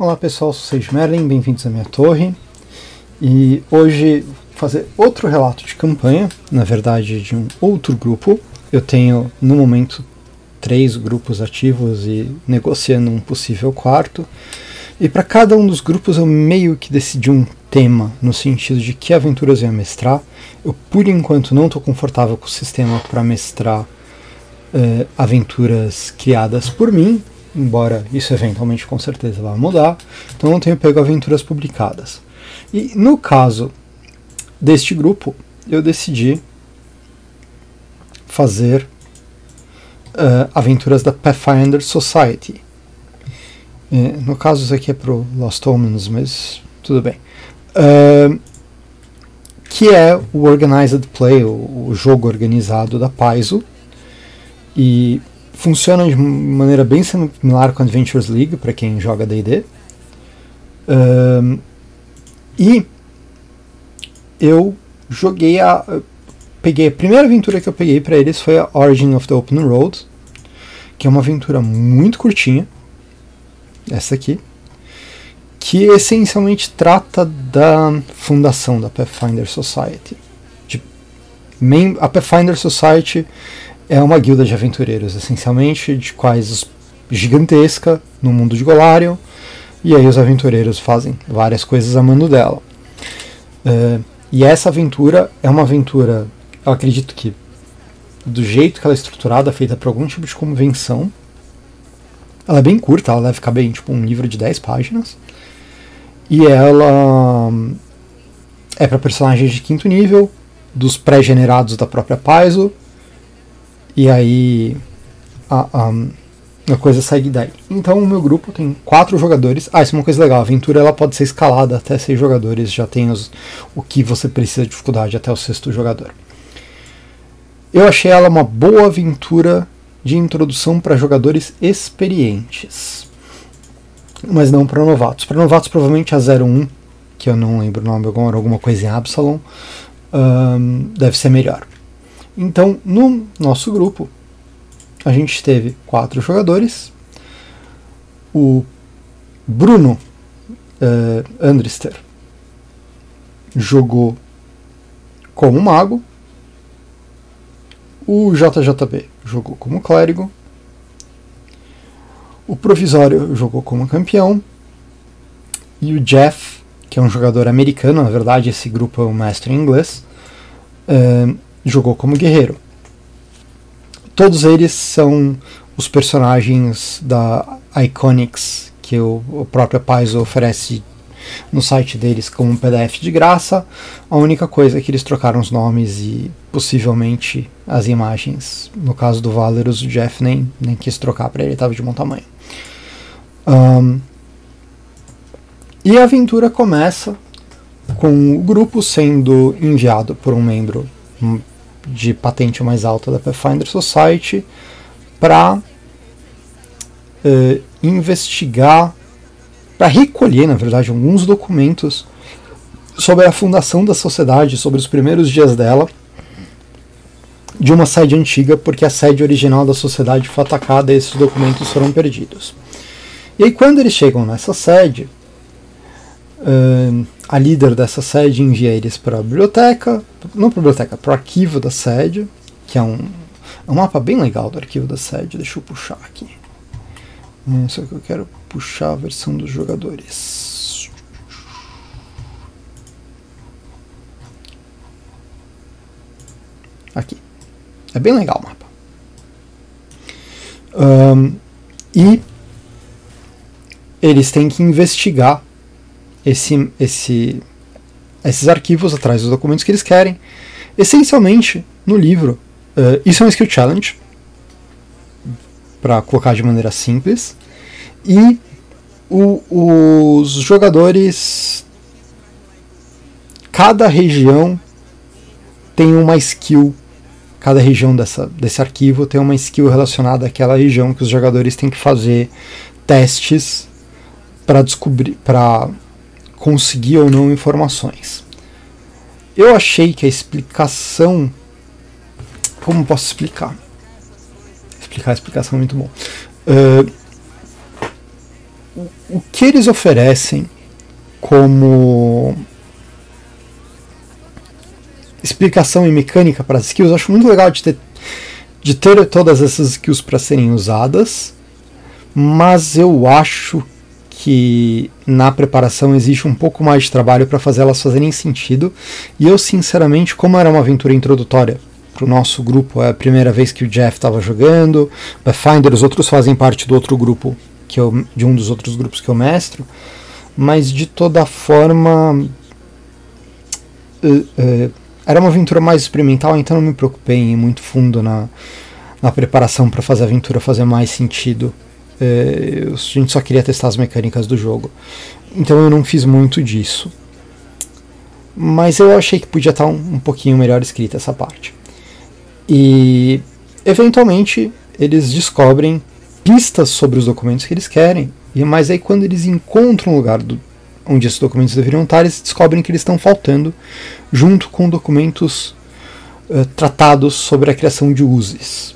Olá pessoal, sou Sage Merlin, bem-vindos à minha torre. E hoje vou fazer outro relato de campanha, na verdade de um outro grupo. Eu tenho no momento 3 grupos ativos e negociando um possível quarto. E para cada um dos grupos eu meio que decidi um tema, no sentido de que aventuras eu ia mestrar. Eu por enquanto não estou confortável com o sistema para mestrar aventuras criadas por mim, embora isso eventualmente com certeza vá mudar, então eu não tenho pego aventuras publicadas. E no caso deste grupo, eu decidi fazer aventuras da Pathfinder Society. No caso isso aqui é pro Lost Omens, mas tudo bem. Que é o Organized Play, o jogo organizado da Paizo, e funciona de maneira bem similar com a Adventures League, para quem joga D&D. E eu joguei peguei a primeira aventura que eu peguei para eles foi a Origin of the Open Road, que é uma aventura muito curtinha, essa aqui, que essencialmente trata da fundação da Pathfinder Society. A Pathfinder Society é uma guilda de aventureiros, essencialmente, de quais gigantesca no mundo de Golarion, e aí os aventureiros fazem várias coisas a mando dela. E essa aventura é uma aventura, eu acredito que do jeito que ela é estruturada, feita por algum tipo de convenção. Ela é bem curta, ela deve caber em tipo um livro de 10 páginas. E ela é para personagens de 5º nível, dos pré-generados da própria Paizo. E aí a coisa segue daí. Então o meu grupo tem 4 jogadores. Isso é uma coisa legal, a aventura ela pode ser escalada até 6 jogadores, já tem o que você precisa de dificuldade até o 6º jogador. Eu achei ela uma boa aventura de introdução para jogadores experientes, mas não para novatos. Para novatos provavelmente a 01, que eu não lembro o nome agora, alguma coisa em Absalom, deve ser melhor. Então, no nosso grupo, a gente teve 4 jogadores. O Bruno Andrister jogou como mago. O JJB jogou como clérigo. O Provisório jogou como campeão. E o Jeff, que é um jogador americano, na verdade esse grupo é um mestre em inglês, jogou como guerreiro. Todos eles são os personagens da Iconics, que o próprio Paizo oferece no site deles como um PDF de graça. A única coisa é que eles trocaram os nomes e possivelmente as imagens. No caso do Valerus, o Jeff nem quis trocar para ele estava de bom tamanho. E a aventura começa com o grupo sendo enviado por um membro de patente mais alta da Pathfinder Society para investigar, para recolher, na verdade, alguns documentos sobre a fundação da sociedade, sobre os primeiros dias dela, de uma sede antiga, porque a sede original da sociedade foi atacada e esses documentos foram perdidos. E aí quando eles chegam nessa sede, a líder dessa sede envia eles para a biblioteca, não para a biblioteca, para o arquivo da sede, que é um mapa bem legal do arquivo da sede. Deixa eu puxar aqui. Só que eu quero puxar a versão dos jogadores. Aqui. É bem legal o mapa. E eles têm que investigar esses arquivos atrás dos documentos que eles querem. Essencialmente, no livro, isso é um skill challenge, para colocar de maneira simples, e os jogadores, cada região tem uma skill, cada região desse arquivo tem uma skill relacionada àquela região que os jogadores têm que fazer testes para descobrir, para conseguir ou não informações. Eu achei que a explicação... Como posso explicar? A explicação é muito bom. o que eles oferecem como explicação e mecânica para as skills, eu acho muito legal de ter todas essas skills para serem usadas, mas eu acho que na preparação existe um pouco mais de trabalho para fazer elas fazerem sentido, e eu sinceramente, como era uma aventura introdutória para o nosso grupo, é a primeira vez que o Jeff estava jogando, Pathfinder, os outros fazem parte do outro grupo, de um dos outros grupos que eu mestro, mas de toda forma era uma aventura mais experimental, então não me preocupei em ir muito fundo na preparação para fazer a aventura fazer mais sentido. A gente só queria testar as mecânicas do jogo, então eu não fiz muito disso, mas eu achei que podia estar um pouquinho melhor escrita essa parte. E eventualmente eles descobrem pistas sobre os documentos que eles querem, mas aí quando eles encontram um lugar onde esses documentos deveriam estar, eles descobrem que eles estão faltando, junto com documentos tratados sobre a criação de uses.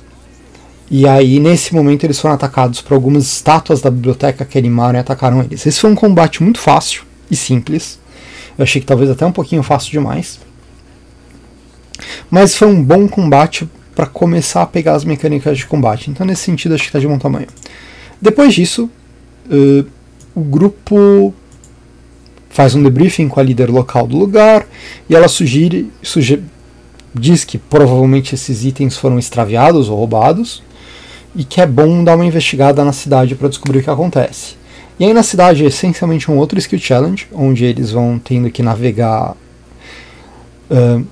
E aí, nesse momento, eles foram atacados por algumas estátuas da biblioteca que animaram e atacaram eles. Esse foi um combate muito fácil e simples. Eu achei que talvez até um pouquinho fácil demais. Mas foi um bom combate para começar a pegar as mecânicas de combate. Então, nesse sentido, acho que está de bom tamanho. Depois disso, o grupo faz um debriefing com a líder local do lugar e ela diz que provavelmente esses itens foram extraviados ou roubados e que é bom dar uma investigada na cidade para descobrir o que acontece. E aí na cidade é essencialmente um outro skill challenge, onde eles vão tendo que navegar.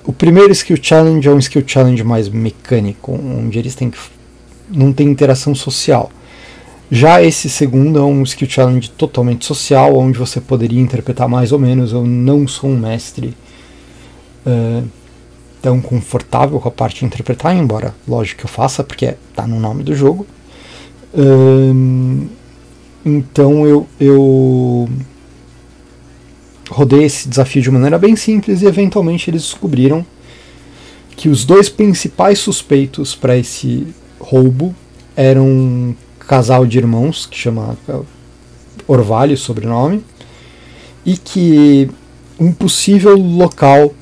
O primeiro skill challenge é um skill challenge mais mecânico, onde eles não tem interação social. Já esse segundo é um skill challenge totalmente social, onde você poderia interpretar mais ou menos. Eu não sou um mestre tão confortável com a parte de interpretar, embora lógico que eu faça, porque está no nome do jogo. Então eu rodei esse desafio de maneira bem simples e eventualmente eles descobriram que os dois principais suspeitos para esse roubo eram um casal de irmãos que chama Orvalho, sobrenome, e que um possível local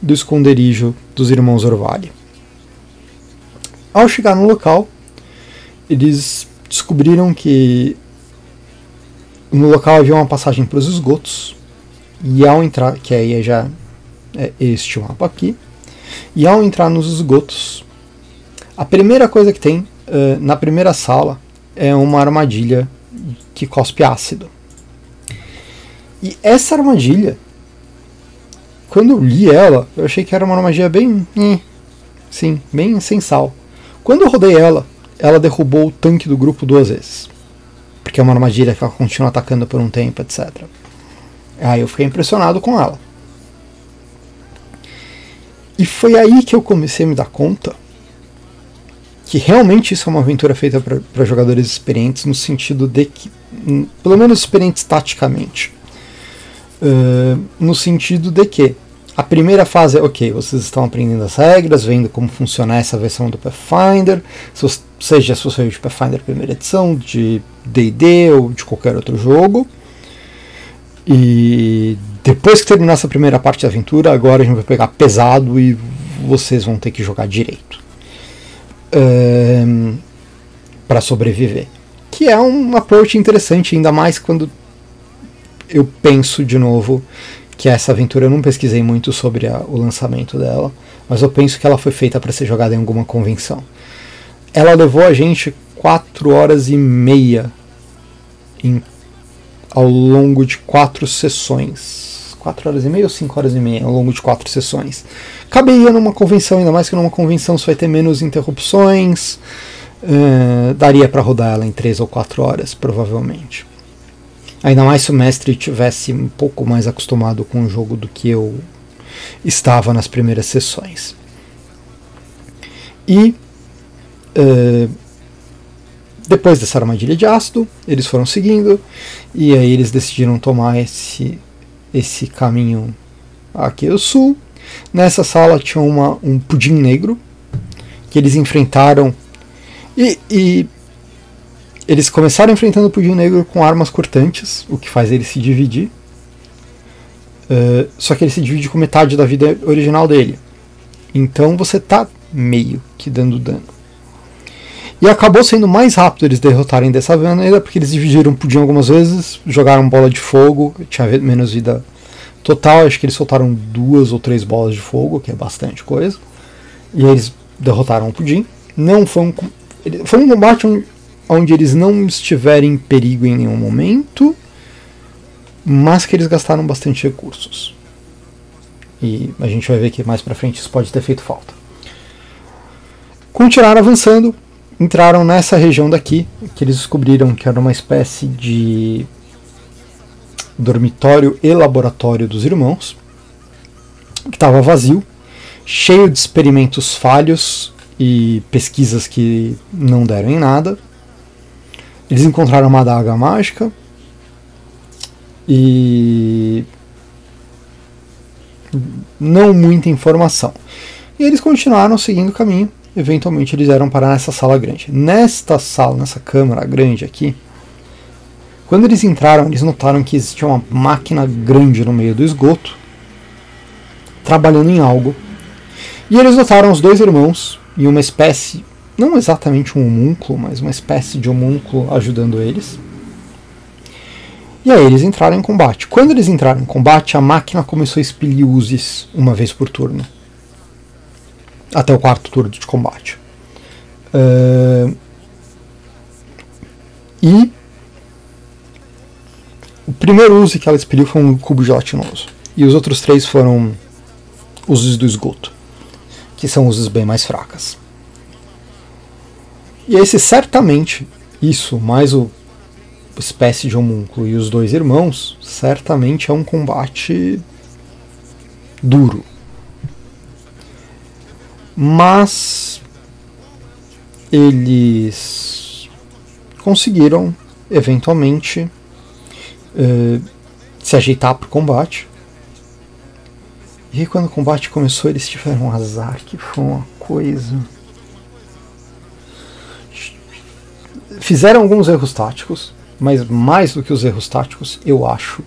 do esconderijo dos irmãos Orvalho. Ao chegar no local, eles descobriram que no local havia uma passagem para os esgotos, e ao entrar, que aí já é este mapa aqui, e ao entrar nos esgotos, a primeira coisa que tem na primeira sala é uma armadilha que cospe ácido. E essa armadilha, quando eu li ela, eu achei que era uma armadilha bem bem sem sal. Quando eu rodei ela derrubou o tanque do grupo 2 vezes, porque é uma armadilha que ela continua atacando por um tempo, etc. Aí eu fiquei impressionado com ela. E foi aí que eu comecei a me dar conta que realmente isso é uma aventura feita para jogadores experientes, no sentido de que, pelo menos experientes taticamente, no sentido de que a primeira fase é, ok, vocês estão aprendendo as regras, vendo como funciona essa versão do Pathfinder, seja se você é de Pathfinder primeira edição, de D&D ou de qualquer outro jogo. E depois que terminar essa primeira parte da aventura, agora a gente vai pegar pesado e vocês vão ter que jogar direito para sobreviver. Que é um approach interessante, ainda mais quando eu penso de novo que essa aventura, eu não pesquisei muito sobre o lançamento dela, mas eu penso que ela foi feita para ser jogada em alguma convenção. Ela levou a gente 4 horas e meia ao longo de 4 sessões. 4 horas e meia ou 5 horas e meia ao longo de 4 sessões. Caberia numa convenção, ainda mais que numa convenção você vai ter menos interrupções. Daria para rodar ela em 3 ou 4 horas, provavelmente. Ainda mais se o mestre tivesse um pouco mais acostumado com o jogo do que eu estava nas primeiras sessões. E depois dessa armadilha de ácido, eles foram seguindo, e aí eles decidiram tomar esse caminho aqui ao sul. Nessa sala tinha um pudim negro que eles enfrentaram, e Eles começaram enfrentando o Pudim Negro com armas cortantes, o que faz ele se dividir. Só que ele se divide com metade da vida original dele. Então você tá meio que dando dano. E acabou sendo mais rápido eles derrotarem dessa maneira, porque eles dividiram o Pudim algumas vezes, jogaram bola de fogo, tinha menos vida total, acho que eles soltaram 2 ou 3 bolas de fogo, que é bastante coisa. E eles derrotaram o Pudim. Não foi um combate onde eles não estiveram em perigo em nenhum momento, mas que eles gastaram bastante recursos. E a gente vai ver que mais pra frente isso pode ter feito falta. Continuaram avançando, entraram nessa região daqui, que eles descobriram que era uma espécie de dormitório e laboratório dos irmãos, que estava vazio, cheio de experimentos falhos e pesquisas que não deram em nada. Eles encontraram uma adaga mágica e não muita informação. E eles continuaram seguindo o caminho. Eventualmente eles eram parar nessa sala grande. Nesta sala, nessa câmara grande aqui, quando eles entraram, eles notaram que existia uma máquina grande no meio do esgoto, trabalhando em algo. E eles notaram os 2 irmãos e uma espécie, não exatamente um homúnculo, mas uma espécie de homúnculo ajudando eles. E aí eles entraram em combate. Quando eles entraram em combate, a máquina começou a expelir uses uma vez por turno. Até o 4º turno de combate. E o primeiro uso que ela expeliu foi um cubo gelatinoso. E os outros 3 foram usos do esgoto, que são usos bem mais fracas. E esse certamente, isso, mais o espécie de homúnculo e os 2 irmãos, certamente é um combate duro. Mas eles conseguiram eventualmente se ajeitar para o combate. E aí, quando o combate começou, eles tiveram um azar, que foi uma coisa. Fizeram alguns erros táticos, mas mais do que os erros táticos, eu acho.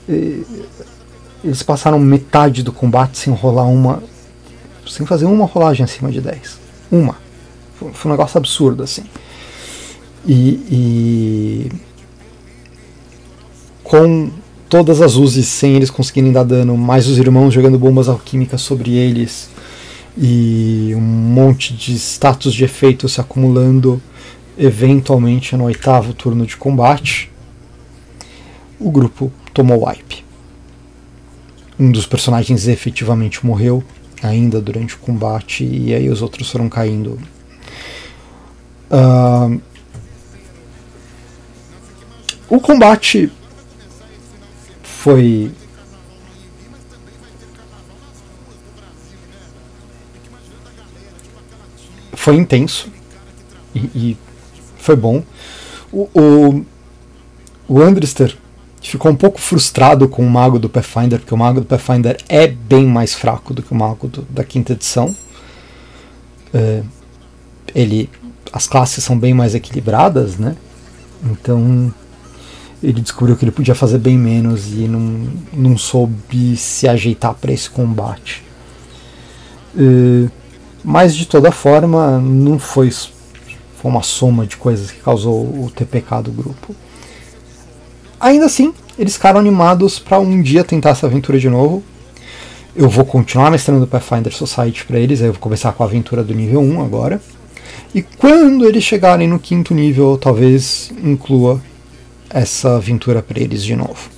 Eles passaram metade do combate sem fazer uma rolagem acima de 10. Foi um negócio absurdo, assim. E com todas as uses sem eles conseguirem dar dano, mais os irmãos jogando bombas alquímicas sobre eles, e um monte de status de efeito se acumulando, eventualmente no 8º turno de combate, o grupo tomou wipe. Um dos personagens efetivamente morreu ainda durante o combate, e aí os outros foram caindo. O combate foi intenso e foi bom. O Andrister ficou um pouco frustrado com o Mago do Pathfinder, porque o Mago do Pathfinder é bem mais fraco do que o Mago da 5ª edição. As classes são bem mais equilibradas, né? Então ele descobriu que ele podia fazer bem menos e não soube se ajeitar para esse combate. Mas de toda forma, não foi uma soma de coisas que causou o TPK do grupo. Ainda assim, eles ficaram animados para um dia tentar essa aventura de novo. Eu vou continuar mestrando o Pathfinder Society para eles, aí eu vou começar com a aventura do nível 1 agora. E quando eles chegarem no 5º nível, eu talvez inclua essa aventura para eles de novo.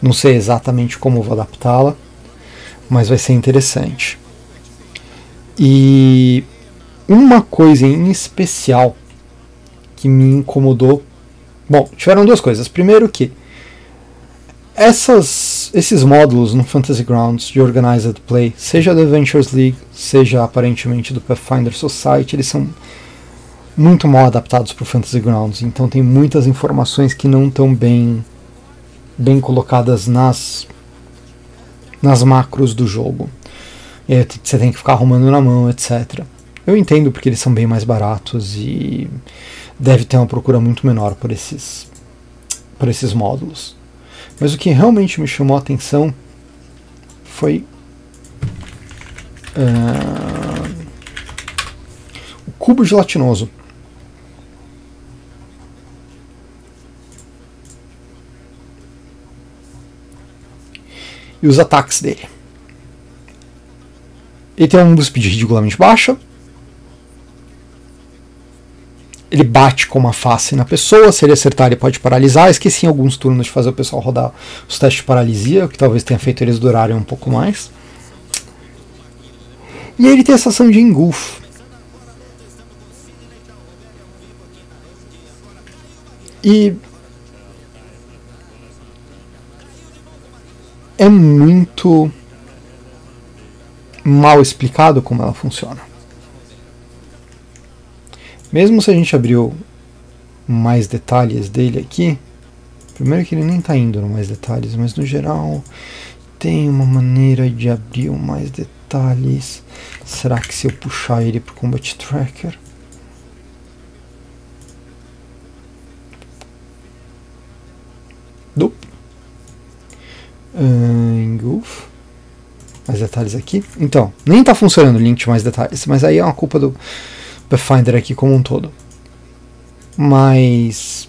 Não sei exatamente como vou adaptá-la, mas vai ser interessante. E uma coisa em especial que me incomodou. Bom, tiveram 2 coisas. Primeiro que esses módulos no Fantasy Grounds de Organized Play, seja do Adventures League, seja aparentemente do Pathfinder Society, eles são muito mal adaptados para o Fantasy Grounds. Então tem muitas informações que não estão bem colocadas nas macros do jogo. E aí você tem que ficar arrumando na mão, etc. Eu entendo porque eles são bem mais baratos e deve ter uma procura muito menor por esses módulos. Mas o que realmente me chamou a atenção foi o cubo gelatinoso. E os ataques dele. Ele tem um speed ridiculamente baixa. Ele bate com uma face na pessoa. Se ele acertar, ele pode paralisar. Esqueci em alguns turnos de fazer o pessoal rodar os testes de paralisia, o que talvez tenha feito eles durarem um pouco mais. E ele tem essa ação de engulf. E é muito mal explicado como ela funciona. Mesmo se a gente abriu mais detalhes dele aqui, primeiro que ele nem está indo no mais detalhes, mas no geral tem uma maneira de abrir mais detalhes. Será que se eu puxar ele para o Combat Tracker? Engulf. Mais detalhes aqui. Então, nem está funcionando o link de mais detalhes, mas aí é uma culpa do Pathfinder aqui como um todo. Mas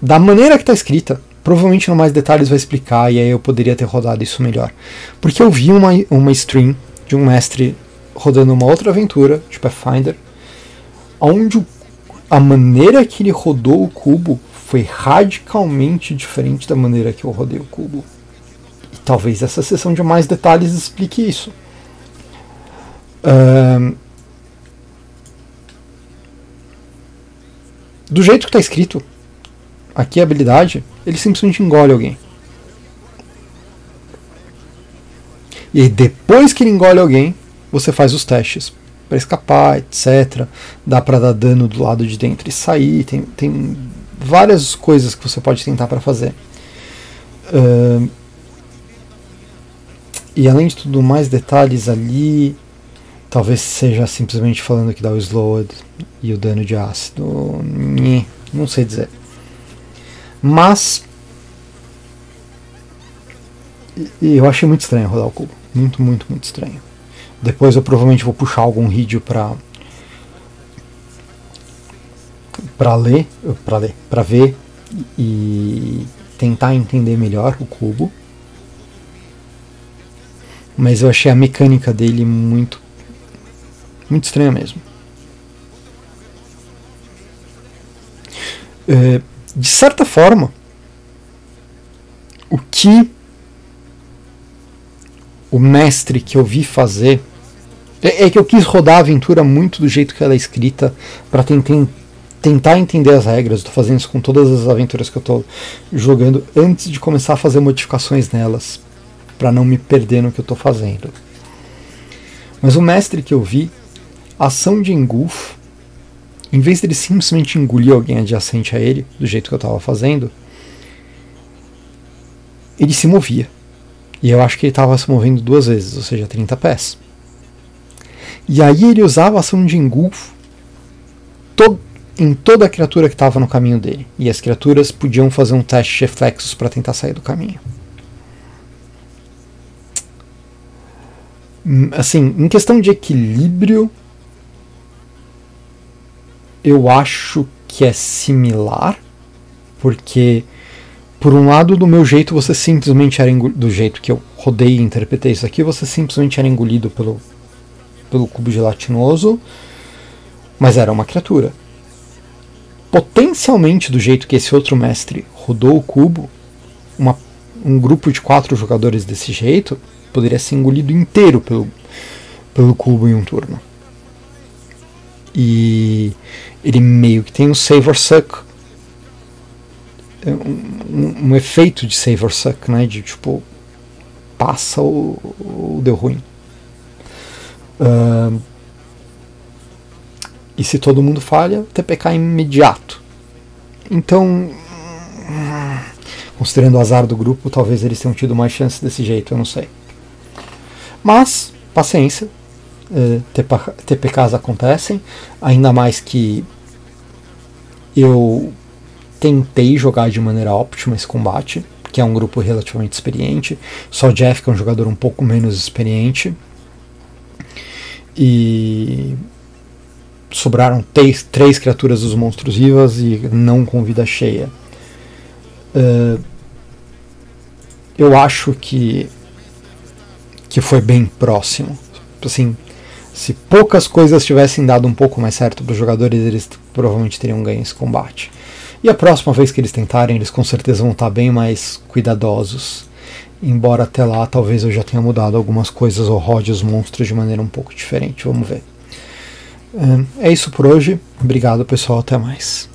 da maneira que está escrita, provavelmente no mais detalhes vai explicar, e aí eu poderia ter rodado isso melhor. Porque eu vi uma stream de um mestre rodando uma outra aventura de Pathfinder, onde a maneira que ele rodou o cubo foi radicalmente diferente da maneira que eu rodei o cubo. E talvez essa sessão de mais detalhes explique isso. Do jeito que está escrito aqui a habilidade, ele simplesmente engole alguém. E aí, depois que ele engole alguém, você faz os testes para escapar, etc. Dá para dar dano do lado de dentro e sair. Tem várias coisas que você pode tentar para fazer. E além de tudo, mais detalhes ali. Talvez seja simplesmente falando que dá o slowed e o dano de ácido. Não sei dizer. Mas eu achei muito estranho rodar o cubo. Muito, muito, muito estranho. Depois eu provavelmente vou puxar algum vídeo para ver e tentar entender melhor o cubo. Mas eu achei a mecânica dele muito estranha mesmo. De certa forma, o que o mestre que eu vi fazer é que eu quis rodar a aventura muito do jeito que ela é escrita para tentar entender as regras. Estou fazendo isso com todas as aventuras que eu estou jogando antes de começar a fazer modificações nelas, para não me perder no que eu estou fazendo. Mas o mestre que eu vi, a ação de engulf, em vez dele simplesmente engolir alguém adjacente a ele, do jeito que eu estava fazendo, ele se movia. E eu acho que ele estava se movendo 2 vezes, ou seja, 30 pés. E aí ele usava a ação de engulf em toda a criatura que estava no caminho dele. E as criaturas podiam fazer um teste de reflexos para tentar sair do caminho. Assim, em questão de equilíbrio, eu acho que é similar, porque por um lado, do meu jeito, você simplesmente era engolido, do jeito que eu rodei e interpretei isso aqui, você simplesmente era engolido pelo cubo gelatinoso, mas era uma criatura. Potencialmente, do jeito que esse outro mestre rodou o cubo, um grupo de 4 jogadores desse jeito poderia ser engolido inteiro pelo cubo em um turno. E ele meio que tem um save or suck, um efeito de save or suck, né? De tipo, passa ou deu ruim. E se todo mundo falha, TPK é imediato. Então, considerando o azar do grupo, talvez eles tenham tido mais chance desse jeito, eu não sei. Mas, paciência, TPKs acontecem, ainda mais que eu tentei jogar de maneira óptima esse combate, que é um grupo relativamente experiente, só Jeff, que é um jogador um pouco menos experiente, e sobraram três criaturas dos monstros vivas e não com vida cheia. Eu acho que foi bem próximo. Assim, se poucas coisas tivessem dado um pouco mais certo para os jogadores, eles provavelmente teriam ganho esse combate. E a próxima vez que eles tentarem, eles com certeza vão estar bem mais cuidadosos. Embora até lá, talvez eu já tenha mudado algumas coisas ou rode os monstros de maneira um pouco diferente. Vamos ver. É isso por hoje. Obrigado, pessoal. Até mais.